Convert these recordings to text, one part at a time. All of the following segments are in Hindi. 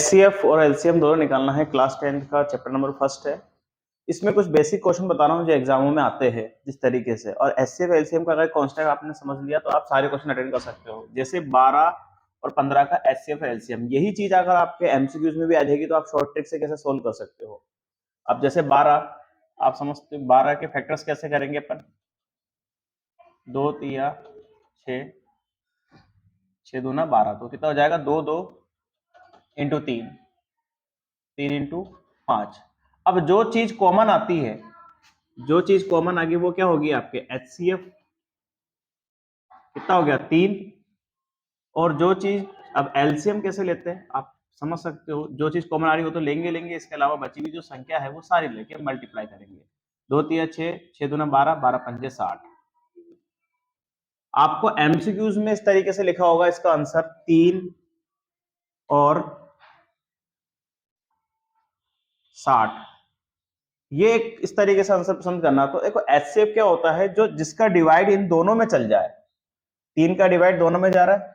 एचसीएफ और एलसीएम दोनों निकालना है। क्लास 10 का चैप्टर नंबर फर्स्ट है। इसमें कुछ बेसिक क्वेश्चन बता रहा हूँ जो एग्जामों में आते हैं जिस तरीके से। और एचसीएफ एलसीएम का अगर कॉन्सेप्ट आपने समझ लिया तो आप सारे क्वेश्चन अटेंड कर सकते हो। जैसे 12 और 15 का एचसीएफ एलसीएम, यही चीज अगर आपके एमसीक्यूज में भी आ जाएगी तो आप शॉर्ट ट्रिक से कैसे सोल्व कर सकते हो। अब जैसे 12 आप समझते हो, 12 के फैक्टर्स कैसे करेंगे अपन। 2 तिया 6, 6 दूना 12, तो कितना हो जाएगा 2 2 इंटू 3, 3 इंटू 5। अब जो चीज कॉमन आती है, जो चीज कॉमन आ गई वो क्या होगी आपके एचसीएफ, कितना हो गया 3। और जो चीज, अब एलसीएम कैसे लेते हैं आप समझ सकते हो, जो चीज कॉमन आ रही हो तो लेंगे, इसके अलावा बची हुई जो संख्या है वो सारी लेके मल्टीप्लाई करेंगे। 2 तिया 6, 6 दूना 12, 12 पंजे 60। आपको एमसीक्यूज में इस तरीके से लिखा होगा इसका आंसर 3 और 60। ये इस तरीके से आंसर पसंद करना। तो देखो एचसीएफ क्या होता है, जो जिसका डिवाइड इन दोनों में चल जाए। 3 का डिवाइड दोनों में जा रहा है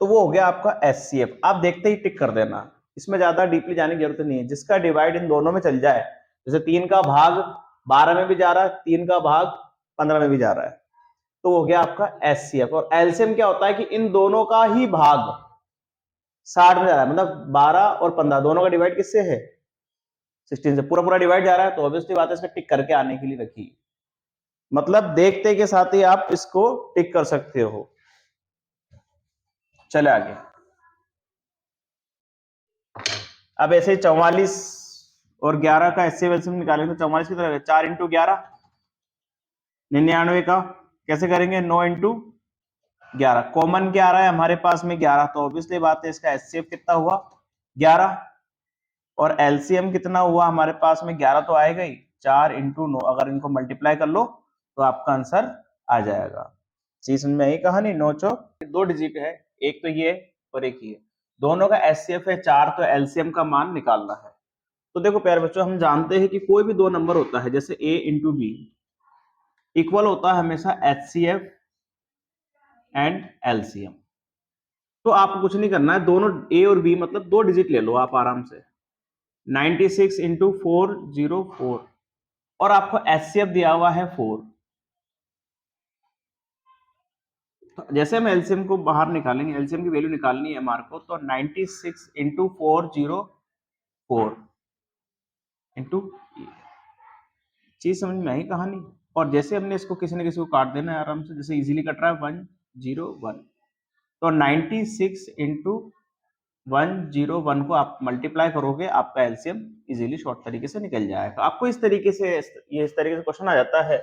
तो वो हो गया आपका एचसीएफ। आप देखते ही टिक कर देना, इसमें ज्यादा डीपली जाने की जरूरत नहीं है। जिसका डिवाइड इन दोनों में चल जाए, जैसे 3 का भाग 12 में भी जा रहा है, 3 का भाग 15 में भी जा रहा है, तो हो गया आपका एचसीएफ। और एलसीएम क्या होता है कि इन दोनों का ही भाग 60 में जा रहा है, मतलब 12 और 15 दोनों का डिवाइड किससे है 16 से। पूरा पूरा डिवाइड जा रहा है तो ऑब्वियसली बात है इसका टिक करके आने के लिए रखिए। मतलब देखते के साथ ही आप इसको टिक कर सकते हो। चले आगे। अब ऐसे 44 और 11 का एचसीएफ एलसीएम निकालेंगे तो 44 की तरह 4 इंटू 11 99 का कैसे करेंगे 9 इंटू 11। कॉमन क्या आ रहा है हमारे पास में 11, तो ऑब्वियसली बात है इसका एचसीएफ कितना हुआ 11। और एलसीएम कितना हुआ हमारे पास में 11 तो आएगा ही। 4 इंटू 9, अगर इनको मल्टीप्लाई कर लो तो आपका आंसर आ जाएगा। चीज में यही कहानी 9 चौक 2 डिजिट है, एक तो ये और एक ये, दोनों का एचसीएफ है 4, तो एलसीएम का मान निकालना है। तो देखो प्यारे बच्चों, हम जानते हैं कि कोई भी दो नंबर होता है जैसे a इंटू बी इक्वल होता है हमेशा एचसीएफ एंड एलसीएम। तो आपको कुछ नहीं करना है, दोनों a और b मतलब 2 डिजिट ले लो आप आराम से। 96 इंटू 404 और आपको एचसीएफ दिया हुआ है 4। तो जैसे हम एलसीएम को बाहर निकालेंगे, एलसीएम की वैल्यू निकालनी है हमारे को, तो 96 इंटू 404 इंटू, चीज समझ में आई कहानी। और जैसे हमने इसको किसी न किसी को काट देना है आराम से, जैसे इजीली कट रहा है 101, तो 96 इंटू 101 को आप मल्टीप्लाई करोगे, आपका एलसीएम इजीली शॉर्ट तरीके से निकल जाएगा। आपको इस तरीके से इस तरीके से क्वेश्चन आ जाता है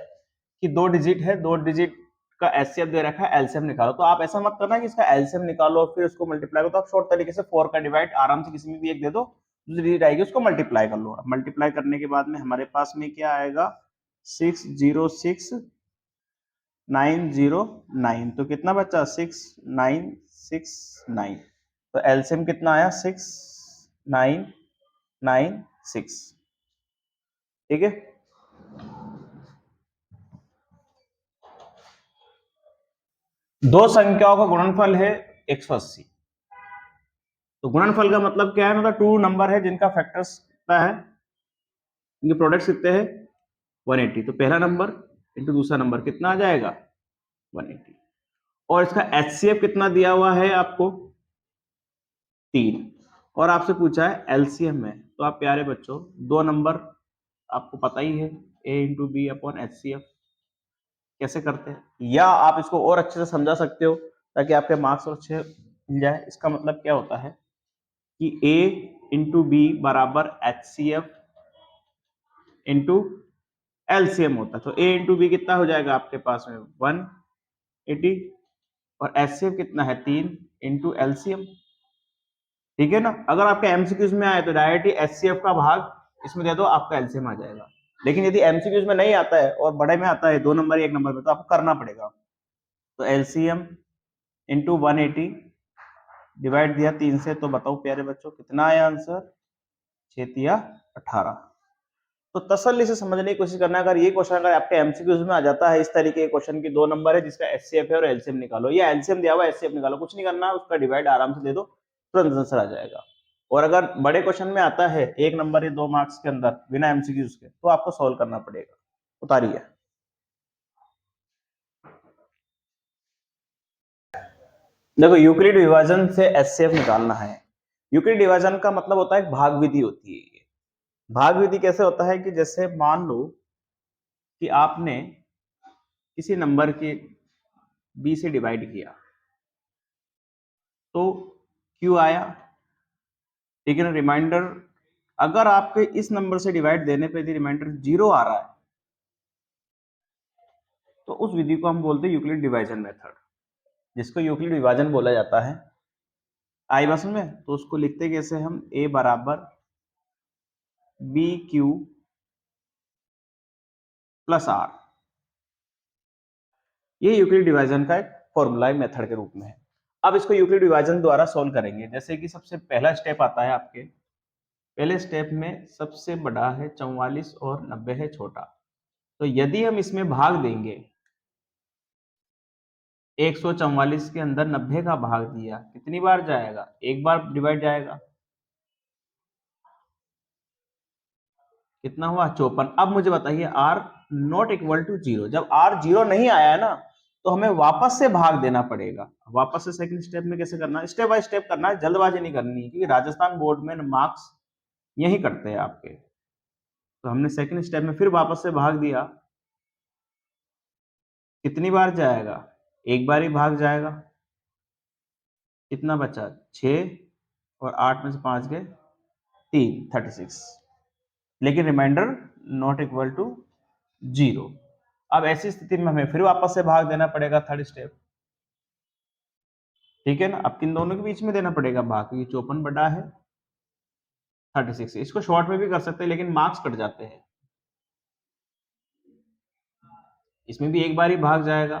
कि 2 डिजिट है, 2 डिजिट का एचसीएफ दे रखा है, एलसीएम निकालो। तो आप ऐसा मत करना कि इसका एलसीएम निकालो और फिर उसको मल्टीप्लाई करो। तो आप शॉर्ट तरीके से 4 का डिवाइड आराम से किसी में भी एक दे दो, दूसरी डिजिट आएगी उसको मल्टीप्लाई कर लो। मल्टीप्लाई करने के बाद में हमारे पास में क्या आएगा 606909, तो कितना बचा 6969। तो एलसीएम कितना आया 6996। ठीक है। दो संख्याओं का गुणनफल है 180। तो गुणनफल का मतलब क्या है, मतलब 2 नंबर है जिनका फैक्टर्स कितना है, इनके प्रोडक्ट्स कितने हैं 180। तो पहला नंबर इंटू दूसरा नंबर कितना आ जाएगा 180। और इसका एचसीएफ कितना दिया हुआ है आपको 3। और आपसे पूछा है एलसीएम में, तो आप प्यारे बच्चों 2 नंबर आपको पता ही है a into B upon HCF कैसे करते हैं, या आप इसको और अच्छे से समझा सकते हो ताकि आपके मार्क्स और अच्छे मिल जाए। इसका मतलब क्या होता है कि a इंटू बी बराबर एचसीएफ इंटू एलसीएम होता है। तो a इंटू बी कितना हो जाएगा आपके पास में 180 और एचसीएफ कितना है 3 इंटू एलसीएम। ठीक है ना। अगर आपके एमसीक्यूज में आए तो डायरेक्ट एचसीएफ का भाग इसमें दे दो, आपका एलसीएम आ जाएगा। लेकिन यदि एमसीक्यूज में नहीं आता है और बड़े में आता है 2 नंबर 1 नंबर में, तो आपको करना पड़ेगा। तो एलसीएम इंटू 180 डिवाइड दिया 3 से, तो बताओ प्यारे बच्चों कितना आया आंसर 6 या 18। तो तसल्ली से समझने की कोशिश करना। अगर ये क्वेश्चन अगर आपके एमसीक्यूज में आ जाता है इस तरीके के क्वेश्चन की 2 नंबर है जिसका एचसीएफ है और एलसीएम निकालो, या एलसीएम दिया हुआ एचसीएफ निकालो, कुछ नहीं करना, उसका डिवाइड आराम से दे दो, तुरंत आंसर आ जाएगा। और अगर बड़े क्वेश्चन में आता है 1 नंबर या 2 मार्क्स के अंदर बिना एमसीक्यूज के, तो आपको सॉल्व करना पड़ेगा। उतारिए। देखो यूक्लिड विभाजन से एचसीएफ निकालना है। यूक्लिड विभाजन का मतलब होता है भाग विधि होती है। ये भाग विधि कैसे होता है कि जैसे मान लो कि आपने किसी नंबर के बी से डिवाइड किया तो क्यू आया, ठीक है ना। रिमाइंडर अगर आपके इस नंबर से डिवाइड देने पे यदि रिमाइंडर 0 आ रहा है तो उस विधि को हम बोलते हैं यूक्लिड डिवाइजन मेथड, जिसको यूक्लिड विभाजन बोला जाता है। आई बस में तो उसको लिखते कैसे हम, a बराबर बी क्यू प्लस आर, ये यूक्लिड डिवाइजन का एक फॉर्मूला मेथड के रूप में है। अब इसको यूक्लिड विभाजन द्वारा सॉल्व करेंगे। जैसे कि सबसे पहला स्टेप आता है आपके, पहले स्टेप में सबसे बड़ा है 44 और 90 है छोटा। तो यदि हम इसमें भाग देंगे 144 के अंदर 90 का भाग दिया, कितनी बार जाएगा, एक बार डिवाइड जाएगा, कितना हुआ 54। अब मुझे बताइए r नॉट इक्वल टू 0, जब r 0 नहीं आया है ना तो हमें वापस से भाग देना पड़ेगा। वापस से सेकंड स्टेप में कैसे करना है, स्टेप बाय स्टेप करना है, जल्दबाजी नहीं करनी है, क्योंकि राजस्थान बोर्ड में मार्क्स यही करते हैं आपके। तो हमने सेकंड स्टेप में फिर वापस से भाग दिया, कितनी बार जाएगा, एक बार ही भाग जाएगा, कितना बचा 6 और 8 में से 5 गए 3, 36, लेकिन रिमाइंडर नॉट इक्वल टू 0। अब ऐसी स्थिति में हमें फिर वापस से भाग देना पड़ेगा, थर्ड स्टेप, ठीक है ना। अब किन दोनों के बीच में देना पड़ेगा भाग, क्योंकि 54 बड़ा है 36। इसको शॉर्ट में भी कर सकते हैं लेकिन मार्क्स कट जाते हैं। इसमें भी एक बार ही भाग जाएगा,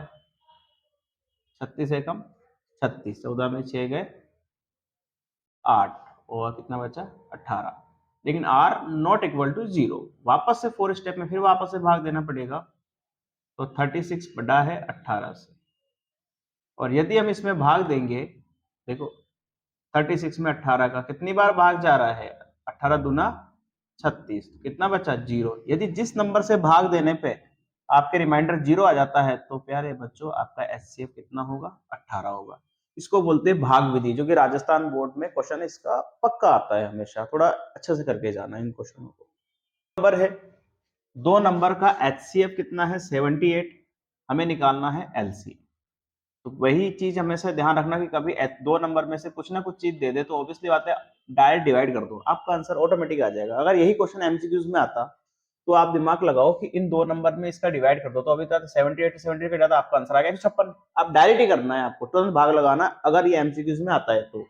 36 है कम 36, 14 में 6 गए 8 और कितना बचा 18, लेकिन r नॉट इक्वल टू 0। वापस से फोर्थ स्टेप में फिर वापस से भाग देना पड़ेगा, तो 36 बड़ा है 18 से। और यदि हम इसमें भाग देंगे, देखो 36 में 18 का कितनी बार भाग जा रहा है, 18 दूना 36, कितना बचा 0। यदि जिस नंबर से भाग देने पे आपके रिमाइंडर 0 आ जाता है तो प्यारे बच्चों आपका एचसीएफ कितना होगा, 18 होगा। इसको बोलते हैं भाग विधि, जो कि राजस्थान बोर्ड में क्वेश्चन इसका पक्का आता है हमेशा। थोड़ा अच्छे से करके जाना इन क्वेश्चनों को। नंबर है 2 नंबर का एचसीएफ कितना है 78, हमें निकालना है एलसीएम। तो वही चीज हमेशा ध्यान रखना कि कभी 2 नंबर में से कुछ ना कुछ चीज दे दे तो ऑब्वियसली बात है डायरेक्ट डिवाइड कर दो, आपका आंसर ऑटोमेटिक आ जाएगा। अगर यही क्वेश्चन एमसीक्यूज में आता तो आप दिमाग लगाओ कि इन 2 नंबर में इसका डिवाइड कर दो, तो अभी तक 78 78 का ज्यादा आपका आंसर आ गया 156। आप डायरेक्ट ही करना है, आपको तुरंत भाग लगाना अगर ये एमसीक्यूज में आता है तो,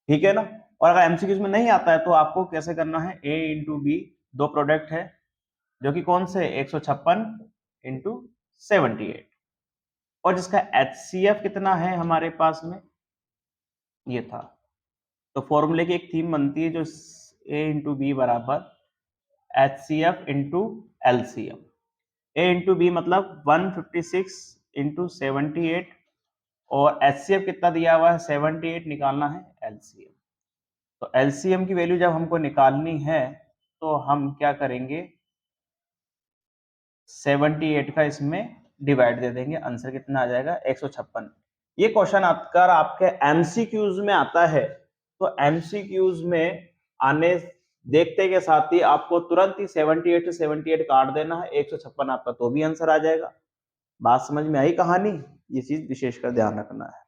ठीक है ना। और अगर एमसीक्यूज में नहीं आता है तो आपको कैसे करना है, a इंटू बी, दो प्रोडक्ट है जो कि कौन से 156 इंटू 78, और जिसका एचसीएफ कितना है हमारे पास में ये था। तो फॉर्मूले की एक थीम बनती है जो a इंटू बी बराबर HCF into LCM. a into B मतलब 156 इंटू 78 और एचसीएफ कितना दिया हुआ है 78, निकालना है एलसीएम। तो एलसीएम की वैल्यू जब हमको निकालनी है तो हम क्या करेंगे, 78 का इसमें डिवाइड दे देंगे, आंसर कितना आ जाएगा 156। ये क्वेश्चन अगर आपके एमसीक्यूज में आता है तो एमसीक्यूज में आने देखते के साथ ही आपको तुरंत ही 78 से 78 काट देना है, 156 आपका तो भी आंसर आ जाएगा। बात समझ में आई कहानी, ये चीज विशेषकर ध्यान रखना है।